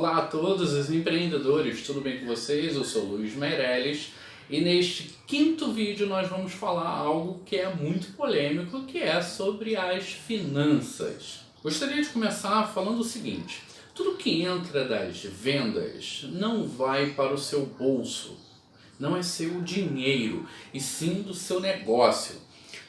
Olá a todos os empreendedores, tudo bem com vocês? Eu sou Luiz Meirelles e neste quinto vídeo nós vamos falar algo que é muito polêmico, que é sobre as finanças. Gostaria de começar falando o seguinte: tudo que entra das vendas não vai para o seu bolso, não é seu dinheiro, e sim do seu negócio.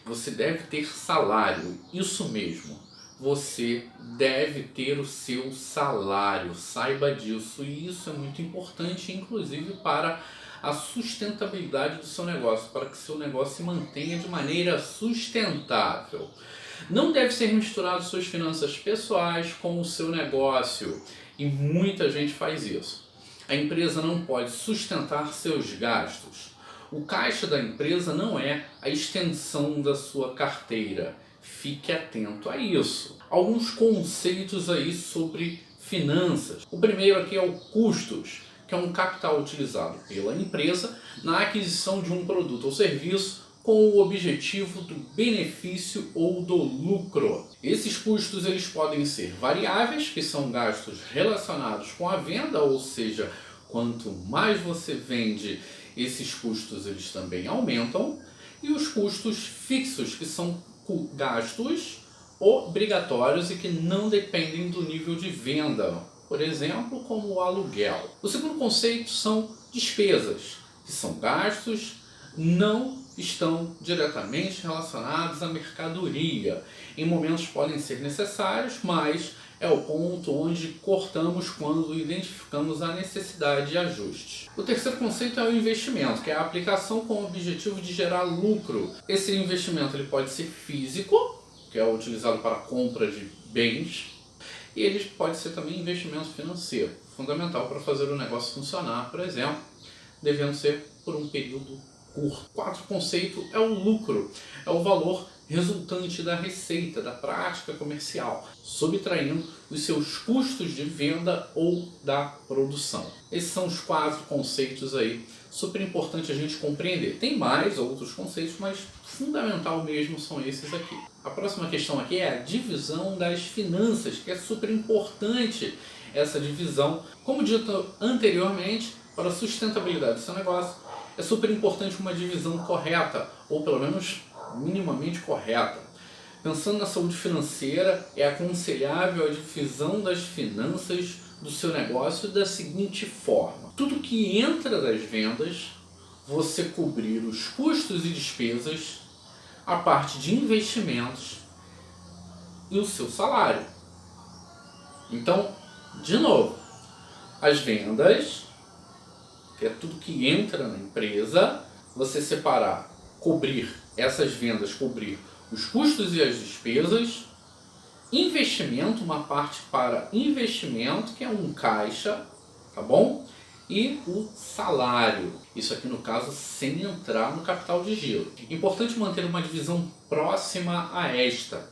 Você deve ter salário, isso mesmo. Você deve ter o seu salário, saiba disso, e isso é muito importante, inclusive para a sustentabilidade do seu negócio, para que seu negócio se mantenha de maneira sustentável. Não deve ser misturado suas finanças pessoais com o seu negócio, e muita gente faz isso. A empresa não pode sustentar seus gastos. O caixa da empresa não é a extensão da sua carteira. Fique atento a isso. Alguns conceitos aí sobre finanças. O primeiro aqui é o custos, que é um capital utilizado pela empresa na aquisição de um produto ou serviço com o objetivo do benefício ou do lucro. Esses custos eles podem ser variáveis, que são gastos relacionados com a venda, ou seja, quanto mais você vende, esses custos eles também aumentam, e os custos fixos, que são gastos obrigatórios e que não dependem do nível de venda, por exemplo, como o aluguel. O segundo conceito são despesas, que são gastos não estão diretamente relacionados à mercadoria. Em momentos podem ser necessários, mas é o ponto onde cortamos quando identificamos a necessidade de ajuste. O terceiro conceito é o investimento, que é a aplicação com o objetivo de gerar lucro. Esse investimento ele pode ser físico, que é utilizado para a compra de bens, e ele pode ser também investimento financeiro, fundamental para fazer o negócio funcionar, por exemplo, devendo ser por um período curto. Quarto conceito é o lucro, é o valor resultante da receita, da prática comercial, subtraindo os seus custos de venda ou da produção. Esses são os 4 conceitos aí, super importante a gente compreender. Tem mais outros conceitos, mas fundamental mesmo são esses aqui. A próxima questão aqui é a divisão das finanças, que é super importante essa divisão. Como dito anteriormente, para a sustentabilidade do seu negócio, é super importante uma divisão correta, ou pelo menos minimamente correta. Pensando na saúde financeira, é aconselhável a divisão das finanças do seu negócio da seguinte forma: tudo que entra das vendas, você cobrir os custos e despesas, a parte de investimentos e o seu salário. Então, de novo, as vendas, que é tudo que entra na empresa, você separar, cobrir essas vendas, cobrir os custos e as despesas, investimento, uma parte para investimento, que é um caixa, tá bom? E o salário, isso aqui no caso sem entrar no capital de giro. Importante manter uma divisão próxima a esta,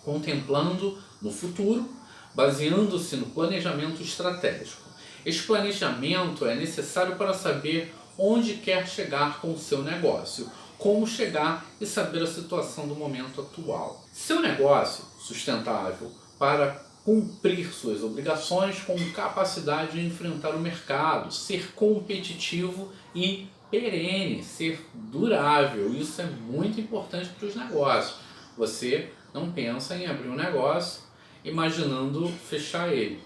contemplando no futuro, baseando-se no planejamento estratégico. Este planejamento é necessário para saber onde quer chegar com o seu negócio, como chegar e saber a situação do momento atual. Seu negócio sustentável para cumprir suas obrigações com capacidade de enfrentar o mercado, ser competitivo e perene, ser durável. Isso é muito importante para os negócios. Você não pensa em abrir um negócio imaginando fechar ele.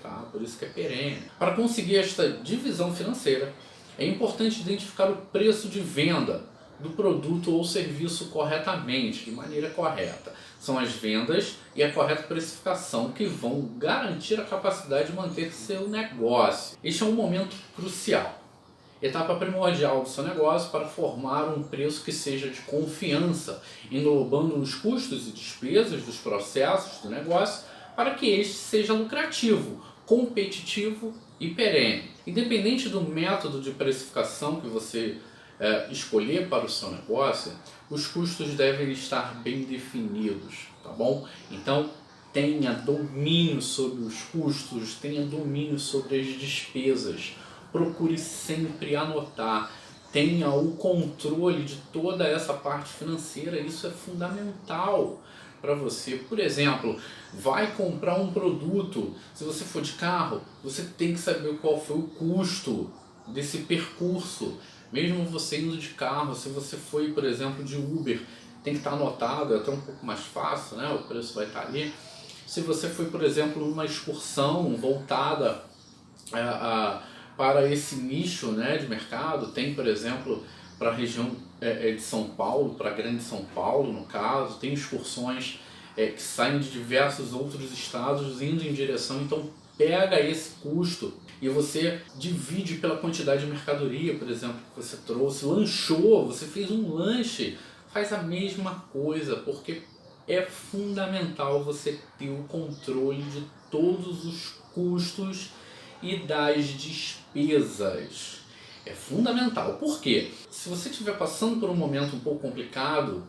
Tá? Por isso que é perene. Para conseguir esta divisão financeira, é importante identificar o preço de venda do produto ou serviço corretamente, de maneira correta. São as vendas e a correta precificação que vão garantir a capacidade de manter seu negócio. Este é um momento crucial, etapa primordial do seu negócio para formar um preço que seja de confiança, englobando os custos e despesas dos processos do negócio para que este seja lucrativo, competitivo e perene. Independente do método de precificação que você escolher para o seu negócio, os custos devem estar bem definidos, tá bom? Então, tenha domínio sobre os custos, tenha domínio sobre as despesas, procure sempre anotar, tenha o controle de toda essa parte financeira, isso é fundamental para você. Por exemplo, vai comprar um produto, se você for de carro, você tem que saber qual foi o custo desse percurso. Mesmo você indo de carro, se você foi, por exemplo, de Uber, tem que estar anotado, é até um pouco mais fácil, né? O preço vai estar ali. Se você foi, por exemplo, numa excursão voltada para esse nicho, né, de mercado, tem, por exemplo, para a região de São Paulo, para a Grande São Paulo, no caso, tem excursões que saem de diversos outros estados indo em direção, então pega esse custo e você divide pela quantidade de mercadoria, por exemplo, que você trouxe, lanchou, você fez um lanche, faz a mesma coisa, porque é fundamental você ter o controle de todos os custos e das despesas. É fundamental. Por quê? Se você estiver passando por um momento um pouco complicado,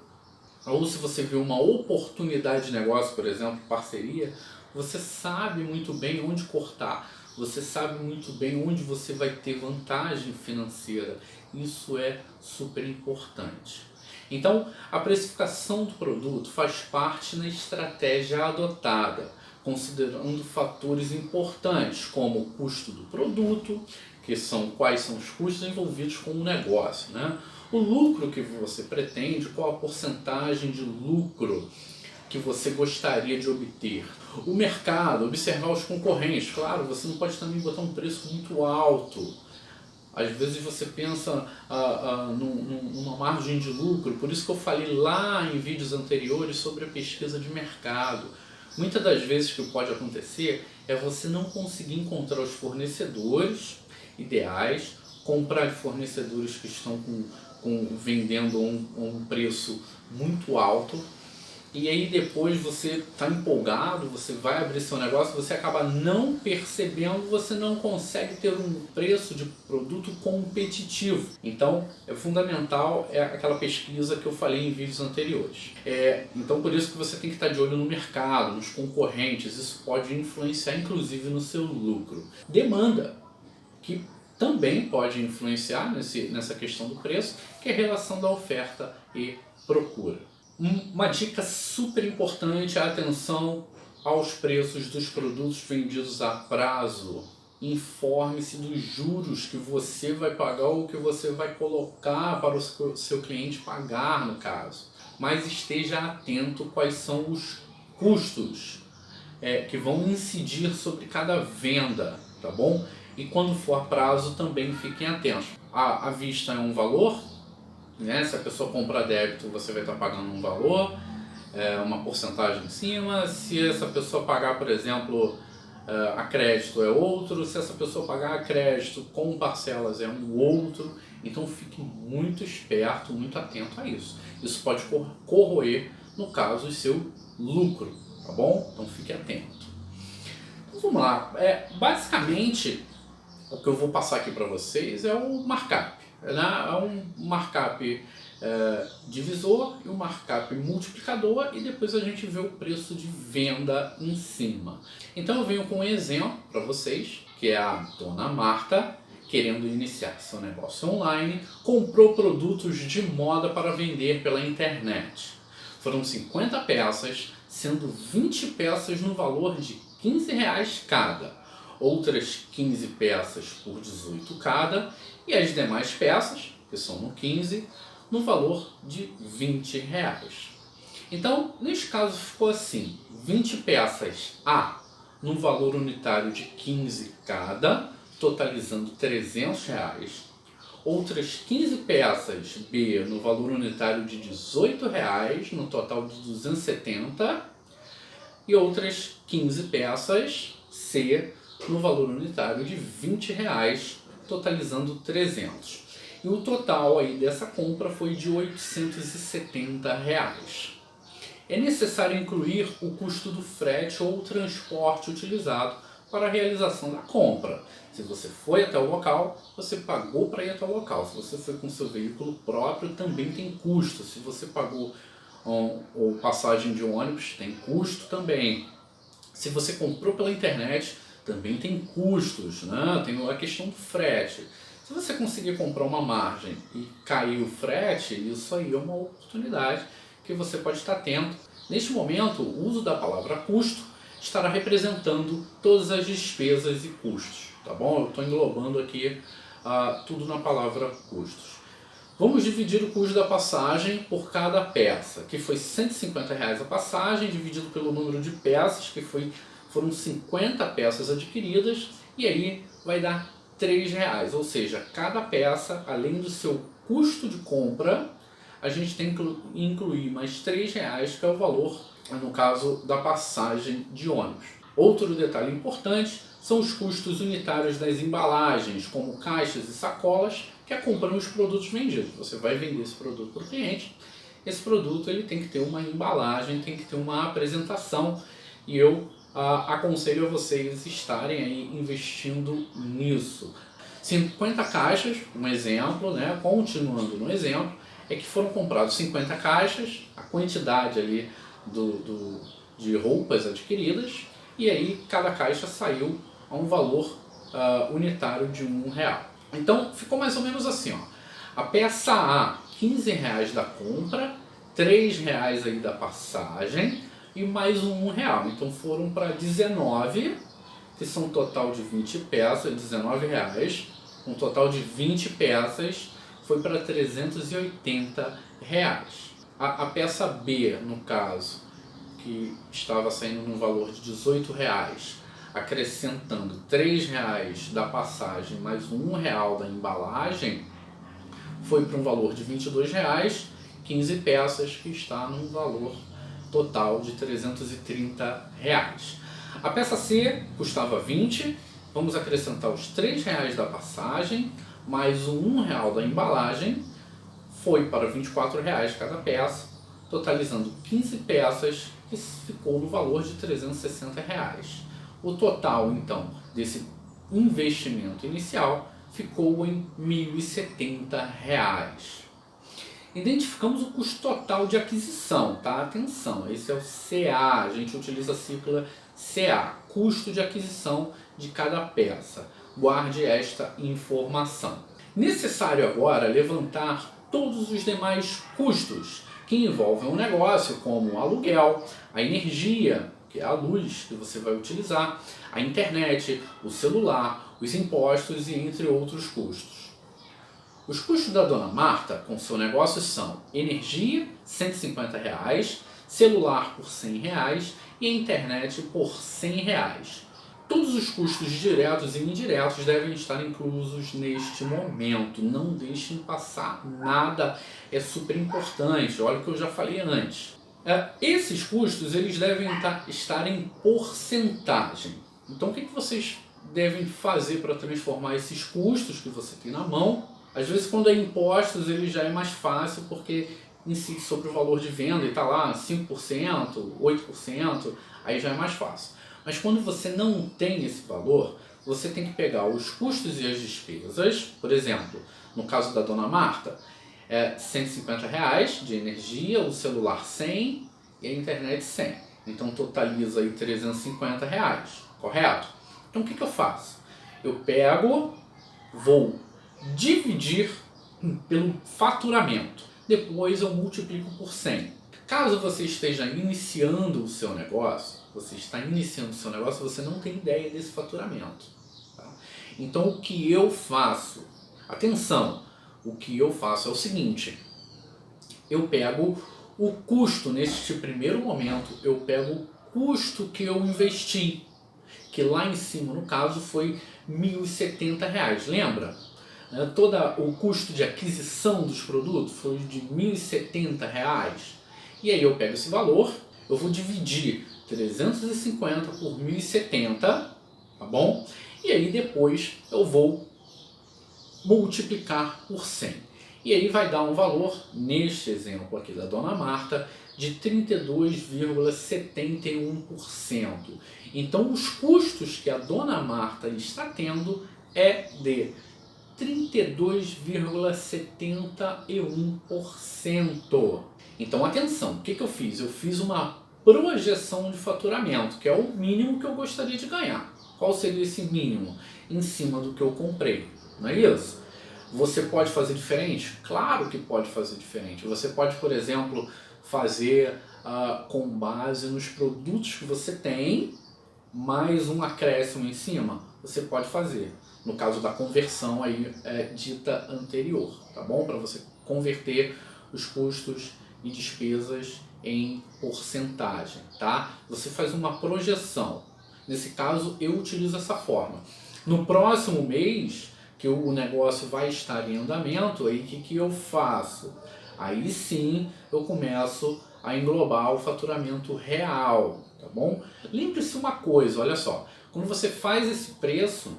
ou se você vê uma oportunidade de negócio, por exemplo, parceria, você sabe muito bem onde cortar, você sabe muito bem onde você vai ter vantagem financeira. Isso é super importante. Então, a precificação do produto faz parte da estratégia adotada, considerando fatores importantes como o custo do produto, que são quais são os custos envolvidos com o negócio, né? O lucro que você pretende, qual a porcentagem de lucro que você gostaria de obter. O mercado, observar os concorrentes. Claro, você não pode também botar um preço muito alto. Às vezes você pensa numa margem de lucro, por isso que eu falei lá em vídeos anteriores sobre a pesquisa de mercado. Muitas das vezes que pode acontecer é você não conseguir encontrar os fornecedores ideais, comprar fornecedores que estão vendendo um preço muito alto, e aí depois você está empolgado, você vai abrir seu negócio, você acaba não percebendo, você não consegue ter um preço de produto competitivo. Então é fundamental aquela pesquisa que eu falei em vídeos anteriores. Então por isso que você tem que estar de olho no mercado, nos concorrentes, isso pode influenciar inclusive no seu lucro. Demanda, que também pode influenciar nessa questão do preço, que é a relação da oferta e procura. Uma dica super importante é a atenção aos preços dos produtos vendidos a prazo. Informe-se dos juros que você vai pagar ou que você vai colocar para o seu cliente pagar, no caso. Mas esteja atento quais são os custos que vão incidir sobre cada venda, tá bom? E quando for a prazo também fiquem atentos. À vista é um valor, né? Se a pessoa comprar débito, você vai estar pagando um valor, uma porcentagem em cima. Se essa pessoa pagar, por exemplo, a crédito é outro. Se essa pessoa pagar a crédito com parcelas é um outro. Então fique muito esperto, muito atento a isso. Isso pode corroer, no caso, o seu lucro, tá bom? Então fique atento. Então vamos lá. Basicamente, o que eu vou passar aqui para vocês é o markup. É um markup divisor e um markup multiplicador, e depois a gente vê o preço de venda em cima. Então eu venho com um exemplo para vocês, que é a dona Marta, querendo iniciar seu negócio online, comprou produtos de moda para vender pela internet. Foram 50 peças, sendo 20 peças no valor de R$15 cada. Outras 15 peças por 18 cada, e as demais peças, que são no 15, no valor de R$20. Então, neste caso ficou assim, 20 peças A no valor unitário de 15 cada, totalizando R$300. Outras 15 peças B no valor unitário de R$18, no total de 270. E outras 15 peças C no valor unitário de R$20, totalizando 300. E o total aí dessa compra foi de R$870. É necessário incluir o custo do frete ou transporte utilizado para a realização da compra. Se você foi até o local, você pagou para ir até o local. Se você foi com seu veículo próprio, também tem custo. Se você pagou ou passagem de ônibus, tem custo também. Se você comprou pela internet, também tem custos, né? Tem a questão do frete. Se você conseguir comprar uma margem e cair o frete, isso aí é uma oportunidade que você pode estar atento Neste momento, o uso da palavra custo estará representando todas as despesas e custos, tá bom? Eu estou englobando aqui tudo na palavra custos. Vamos dividir o custo da passagem por cada peça, que foi R$ 150 a passagem, dividido pelo número de peças, que foram 50 peças adquiridas, e aí vai dar R$3, ou seja, cada peça, além do seu custo de compra, a gente tem que incluir mais R$3, que é o valor, no caso, da passagem de ônibus. Outro detalhe importante são os custos unitários das embalagens, como caixas e sacolas, que acompanham os produtos vendidos. Você vai vender esse produto para o cliente, esse produto ele tem que ter uma embalagem, tem que ter uma apresentação, e eu aconselho a vocês estarem aí investindo nisso. 50 caixas, um exemplo, né? Continuando no exemplo, é que foram comprados 50 caixas, a quantidade ali de roupas adquiridas, e aí cada caixa saiu a um valor unitário de R$1. Então ficou mais ou menos assim, ó. A peça A, R$15 da compra, R$3 aí da passagem e mais R$1. Então foram para 19, que são um total de 20 peças, R$19. Um total de 20 peças foi para R$380. A peça B, no caso, que estava saindo num valor de R$18, acrescentando R$3 da passagem mais R$1 da embalagem, foi para um valor de R$22, 15 peças, que está num valor total de R$330. A peça C custava 20, vamos acrescentar os R$3 da passagem, mais o R$1 da embalagem, foi para R$24 cada peça, totalizando 15 peças, que ficou no valor de R$360. O total, então, desse investimento inicial ficou em R$1.070. Identificamos o custo total de aquisição, tá? Atenção, esse é o CA, a gente utiliza a sigla CA, custo de aquisição de cada peça. Guarde esta informação. Necessário agora levantar todos os demais custos que envolvem o negócio, como o aluguel, a energia, que é a luz que você vai utilizar, a internet, o celular, os impostos e entre outros custos. Os custos da Dona Marta com seu negócio são energia, R$150, celular por R$100 e a internet por R$100. Todos os custos diretos e indiretos devem estar inclusos neste momento. Não deixem passar nada, é super importante. Olha o que eu já falei antes. Esses custos eles devem estar em porcentagem. Então o que vocês devem fazer para transformar esses custos que você tem na mão? Às vezes quando é impostos ele já é mais fácil porque incide sobre o valor de venda e está lá 5%, 8%, aí já é mais fácil. Mas quando você não tem esse valor, você tem que pegar os custos e as despesas. Por exemplo, no caso da Dona Marta, é R$150 de energia, o celular 100 e a internet 100. Então totaliza aí R$350, correto? Então o que eu faço? Eu pego, vou dividir pelo faturamento. Depois eu multiplico por 100. Caso você esteja iniciando o seu negócio, você não tem ideia desse faturamento. Tá? Então o que eu faço? Atenção, o que eu faço é o seguinte: eu pego o custo, neste primeiro momento, eu pego o custo que eu investi, que lá em cima, no caso, foi R$1.070, lembra? Todo o custo de aquisição dos produtos foi de R$1.070. E aí eu pego esse valor, eu vou dividir 350 por 1.070, tá bom? E aí depois eu vou multiplicar por 100. E aí vai dar um valor, neste exemplo aqui da Dona Marta, de 32,71%. Então os custos que a Dona Marta está tendo é de 32,71%. Então atenção, o que eu fiz? Eu fiz uma projeção de faturamento, que é o mínimo que eu gostaria de ganhar. Qual seria esse mínimo? Em cima do que eu comprei, não é isso? Você pode fazer diferente? Claro que pode fazer diferente. Você pode, por exemplo, fazer com base nos produtos que você tem, mais um acréscimo em cima, você pode fazer. No caso da conversão aí dita anterior, tá bom? Para você converter os custos e despesas em porcentagem, tá? Você faz uma projeção. Nesse caso, eu utilizo essa forma. No próximo mês, que o negócio vai estar em andamento, aí o que eu faço? Aí sim, eu começo a englobar o faturamento real, tá bom? Lembre-se uma coisa, olha só. Quando você faz esse preço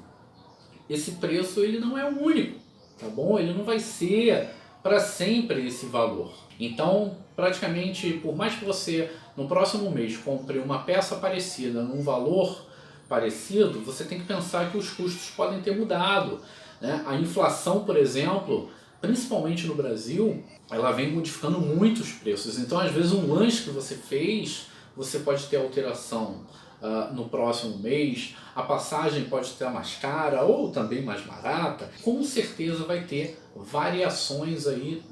ele não é o único, tá bom? Ele não vai ser para sempre esse valor. Então, praticamente, por mais que você no próximo mês compre uma peça parecida num valor parecido, você tem que pensar que os custos podem ter mudado, né? A inflação, por exemplo, principalmente no Brasil, ela vem modificando muito os preços. Então, às vezes, um lanche que você fez, você pode ter alteração no próximo mês, a passagem pode estar mais cara ou também mais barata. Com certeza vai ter variações aí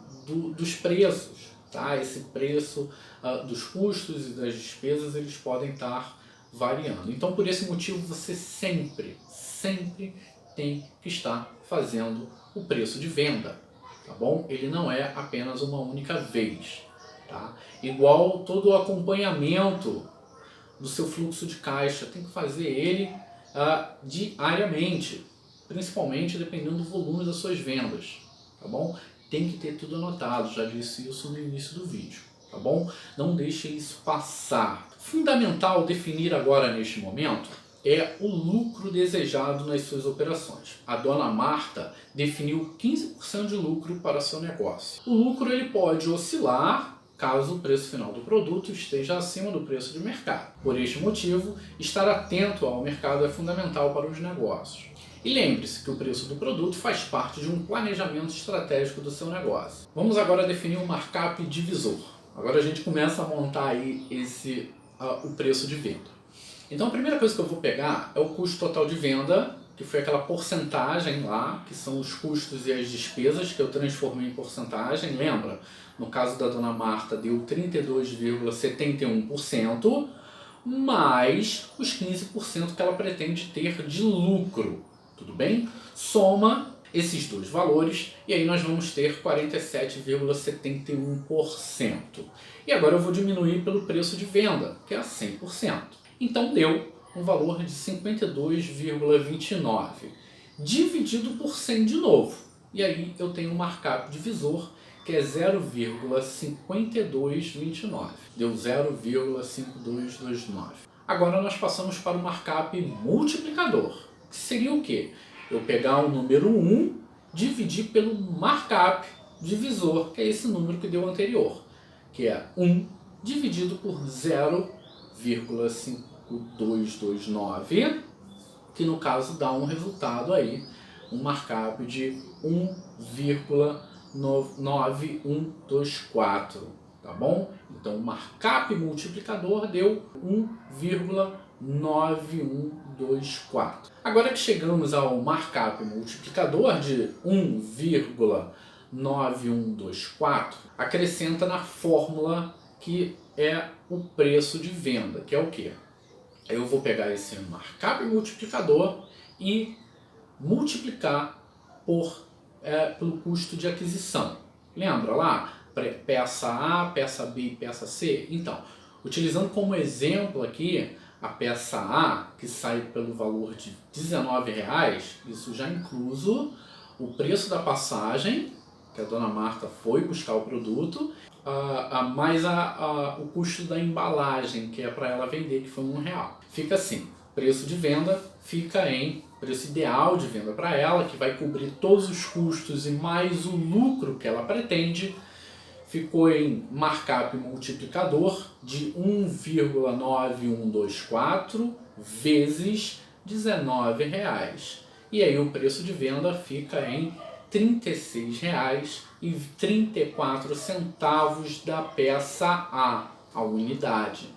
dos preços, tá? Esse preço dos custos e das despesas, eles podem estar variando. Então, por esse motivo, você sempre tem que estar fazendo o preço de venda, tá bom? Ele não é apenas uma única vez, tá? Igual todo o acompanhamento do seu fluxo de caixa, tem que fazer ele diariamente, principalmente dependendo do volume das suas vendas, tá bom? Tem que ter tudo anotado, já disse isso no início do vídeo, tá bom? Não deixe isso passar. Fundamental definir agora neste momento é o lucro desejado nas suas operações. A dona Marta definiu 15% de lucro para seu negócio. O lucro ele pode oscilar caso o preço final do produto esteja acima do preço de mercado. Por este motivo, estar atento ao mercado é fundamental para os negócios. E lembre-se que o preço do produto faz parte de um planejamento estratégico do seu negócio. Vamos agora definir um markup divisor. Agora a gente começa a montar aí o preço de venda. Então a primeira coisa que eu vou pegar é o custo total de venda, que foi aquela porcentagem lá, que são os custos e as despesas que eu transformei em porcentagem. Lembra? No caso da dona Marta deu 32,71%, mais os 15% que ela pretende ter de lucro. Tudo bem? Soma esses dois valores e aí nós vamos ter 47,71%. E agora eu vou diminuir pelo preço de venda, que é 100%. Então deu um valor de 52,29, dividido por 100 de novo. E aí eu tenho um markup divisor, que é 0,5229. Deu 0,5229. Agora nós passamos para o markup multiplicador, que seria o quê? Eu pegar o número 1, dividir pelo markup divisor, que é esse número que deu anterior, que é 1 dividido por 0,5229, que no caso dá um resultado aí, um markup de 1,9124, tá bom? Então o markup multiplicador deu 1,9124. Agora que chegamos ao markup multiplicador de 1,9124, acrescenta na fórmula que é o preço de venda, que é o quê? Eu vou pegar esse markup multiplicador e multiplicar pelo custo de aquisição. Lembra lá? Peça A, peça B e peça C? Então, utilizando como exemplo aqui a peça A, que sai pelo valor de R$19, isso já incluso o preço da passagem, que a dona Marta foi buscar o produto, mais o custo da embalagem, que é para ela vender, que foi R$1. Fica assim, preço de venda fica em preço ideal de venda para ela, que vai cobrir todos os custos e mais o lucro que ela pretende, ficou em markup multiplicador de 1,9124 vezes R$19. E aí o preço de venda fica em R$36,34 da peça A unidade,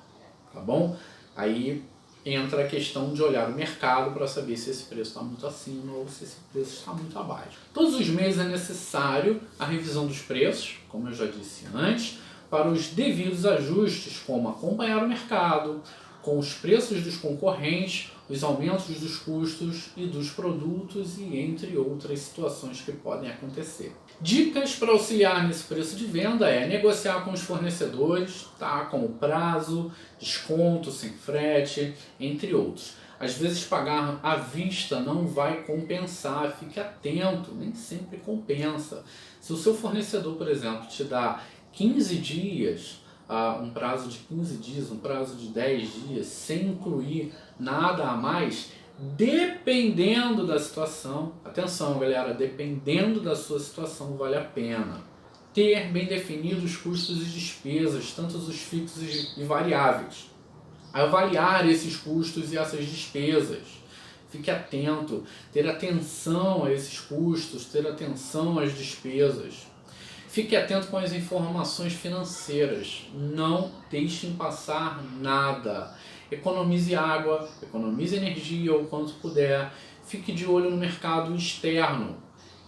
tá bom? Aí entra a questão de olhar o mercado para saber se esse preço está muito acima ou se esse preço está muito abaixo. Todos os meses é necessário a revisão dos preços, como eu já disse antes. para os devidos ajustes, como acompanhar o mercado, com os preços dos concorrentes, os aumentos dos custos e dos produtos e entre outras situações que podem acontecer. Dicas para auxiliar nesse preço de venda é negociar com os fornecedores, tá? Como prazo, desconto sem frete, entre outros. Às vezes pagar à vista não vai compensar, fique atento, nem sempre compensa. Se o seu fornecedor, por exemplo, te dá 15 dias, um prazo de 15 dias, um prazo de 10 dias, sem incluir nada a mais, dependendo da situação, atenção galera, dependendo da sua situação vale a pena ter bem definidos os custos e despesas, tanto os fixos e variáveis. Avaliar esses custos e essas despesas. Fique atento, ter atenção a esses custos, ter atenção às despesas. Fique atento com as informações financeiras, não deixem passar nada. Economize água, economize energia o quanto puder, fique de olho no mercado externo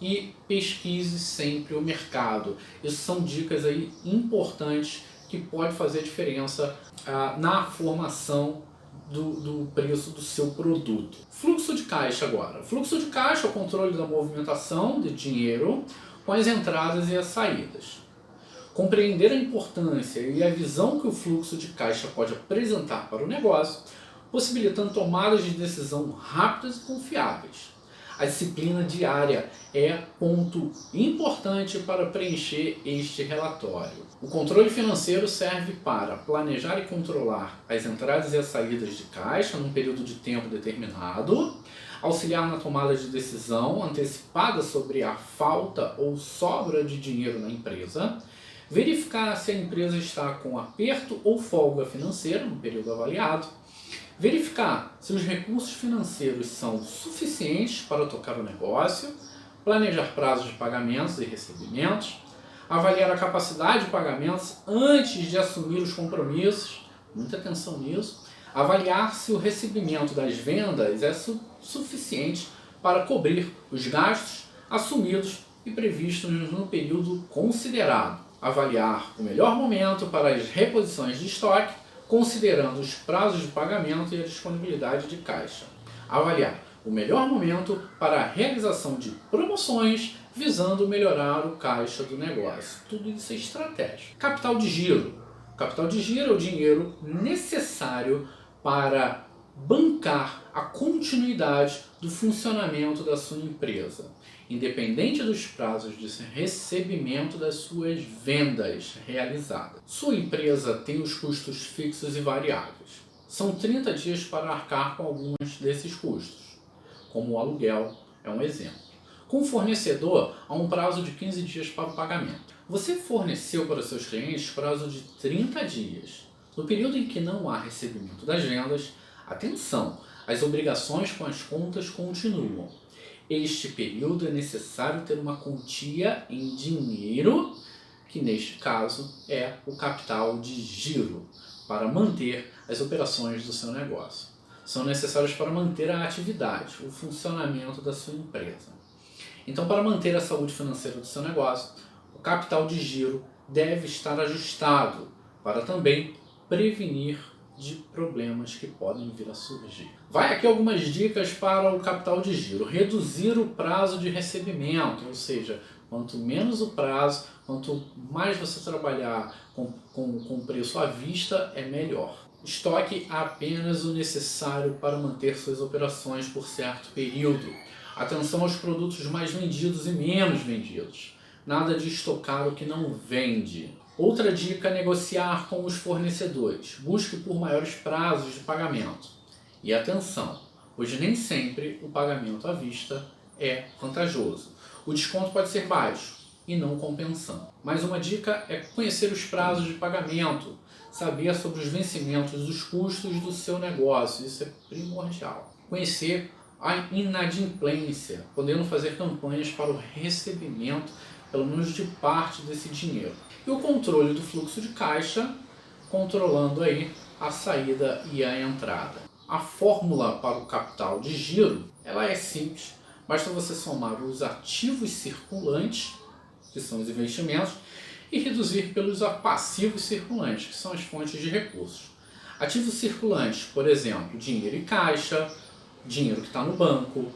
e pesquise sempre o mercado. Isso são dicas aí importantes que pode fazer diferença na formação do preço do seu produto. Fluxo de caixa agora. Fluxo de caixa é o controle da movimentação de dinheiro com as entradas e as saídas. Compreender a importância e a visão que o fluxo de caixa pode apresentar para o negócio, possibilitando tomadas de decisão rápidas e confiáveis. A disciplina diária é ponto importante para preencher este relatório. O controle financeiro serve para planejar e controlar as entradas e as saídas de caixa num período de tempo determinado, auxiliar na tomada de decisão antecipada sobre a falta ou sobra de dinheiro na empresa, verificar se a empresa está com aperto ou folga financeira no período avaliado, verificar se os recursos financeiros são suficientes para tocar o negócio, planejar prazos de pagamentos e recebimentos, avaliar a capacidade de pagamentos antes de assumir os compromissos, muita atenção nisso, avaliar se o recebimento das vendas é suficiente para cobrir os gastos assumidos e previstos no período considerado, avaliar o melhor momento para as reposições de estoque, considerando os prazos de pagamento e a disponibilidade de caixa. Avaliar o melhor momento para a realização de promoções, visando melhorar o caixa do negócio. Tudo isso é estratégia. Capital de giro. Capital de giro é o dinheiro necessário para bancar a continuidade do funcionamento da sua empresa, independente dos prazos de recebimento das suas vendas realizadas. Sua empresa tem os custos fixos e variáveis. São 30 dias para arcar com alguns desses custos, como o aluguel é um exemplo. Com o fornecedor, há um prazo de 15 dias para o pagamento. Você forneceu para seus clientes prazo de 30 dias. No período em que não há recebimento das vendas, atenção, as obrigações com as contas continuam. Este período é necessário ter uma quantia em dinheiro, que neste caso é o capital de giro, para manter as operações do seu negócio. São necessários para manter a atividade, o funcionamento da sua empresa. Então, para manter a saúde financeira do seu negócio, o capital de giro deve estar ajustado para também prevenir de problemas que podem vir a surgir. Vai aqui algumas dicas para o capital de giro. Reduzir o prazo de recebimento, ou seja, quanto menos o prazo, quanto mais você trabalhar com preço à vista, é melhor. Estoque apenas o necessário para manter suas operações por certo período. Atenção aos produtos mais vendidos e menos vendidos. Nada de estocar o que não vende. Outra dica é negociar com os fornecedores. Busque por maiores prazos de pagamento. E atenção, pois nem sempre o pagamento à vista é vantajoso. O desconto pode ser baixo e não compensando. Mais uma dica é conhecer os prazos de pagamento, saber sobre os vencimentos dos custos do seu negócio. Isso é primordial. Conhecer a inadimplência, podendo fazer campanhas para o recebimento, pelo menos de parte desse dinheiro. E o controle do fluxo de caixa, controlando aí a saída e a entrada. A fórmula para o capital de giro, ela é simples, basta você somar os ativos circulantes, que são os investimentos, e reduzir pelos passivos circulantes, que são as fontes de recursos. Ativos circulantes, por exemplo, dinheiro em caixa, dinheiro que está no banco,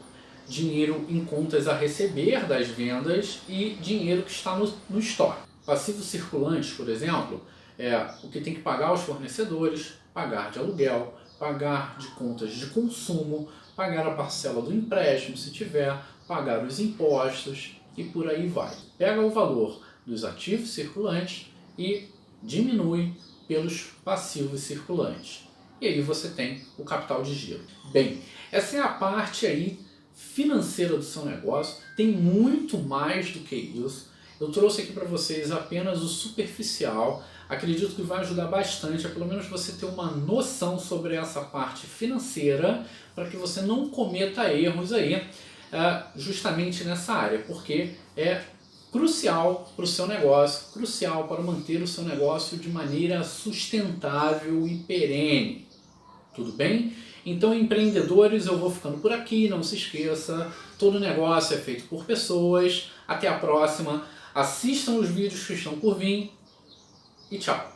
dinheiro em contas a receber das vendas e dinheiro que está no estoque. Passivos circulantes, por exemplo, é o que tem que pagar aos fornecedores, pagar de aluguel, pagar de contas de consumo, pagar a parcela do empréstimo se tiver, pagar os impostos e por aí vai. Pega o valor dos ativos circulantes e diminui pelos passivos circulantes. E aí você tem o capital de giro. Bem, essa é a parte aí financeira do seu negócio. Tem muito mais do que isso. Eu trouxe aqui para vocês apenas o superficial. Acredito que vai ajudar bastante a pelo menos você ter uma noção sobre essa parte financeira para que você não cometa erros aí justamente nessa área, porque é crucial para o seu negócio, crucial para manter o seu negócio de maneira sustentável e perene. Tudo bem? Então, empreendedores, eu vou ficando por aqui, não se esqueça, todo negócio é feito por pessoas. Até a próxima, assistam os vídeos que estão por vir e tchau!